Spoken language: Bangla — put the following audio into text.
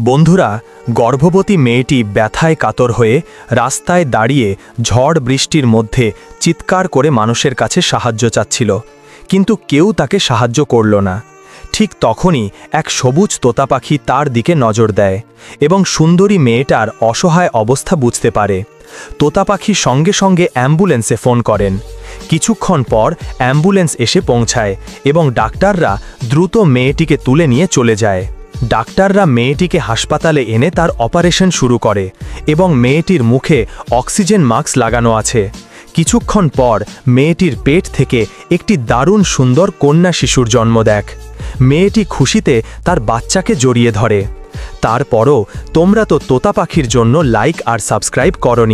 বন্ধুরা, গর্ভবতী মেয়েটি ব্যথায় কাতর হয়ে রাস্তায় দাঁড়িয়ে ঝড় বৃষ্টির মধ্যে চিৎকার করে মানুষের কাছে সাহায্য চাচ্ছিল, কিন্তু কেউ তাকে সাহায্য করল না। ঠিক তখনই এক সবুজ তোতা পাখি তার দিকে নজর দেয় এবং সুন্দরী মেয়েটার অসহায় অবস্থা বুঝতে পারে। তোতা পাখি সঙ্গে সঙ্গে অ্যাম্বুলেন্সে ফোন করেন। কিছুক্ষণ পর অ্যাম্বুলেন্স এসে পৌঁছায় এবং ডাক্তাররা দ্রুত মেয়েটিকে তুলে নিয়ে চলে যায়। ডাক্তাররা মেয়েটিকে হাসপাতালে এনে তার অপারেশন শুরু করে এবং মেয়েটির মুখে অক্সিজেন মাস্ক লাগানো আছে। কিছুক্ষণ পর মেয়েটির পেট থেকে একটি দারুণ সুন্দর কন্যা শিশুর জন্ম দেয়। মেয়েটি খুশিতে তার বাচ্চাকে জড়িয়ে ধরে। তারপরও তোমরা তো তোতা পাখির জন্য লাইক আর সাবস্ক্রাইব করনি।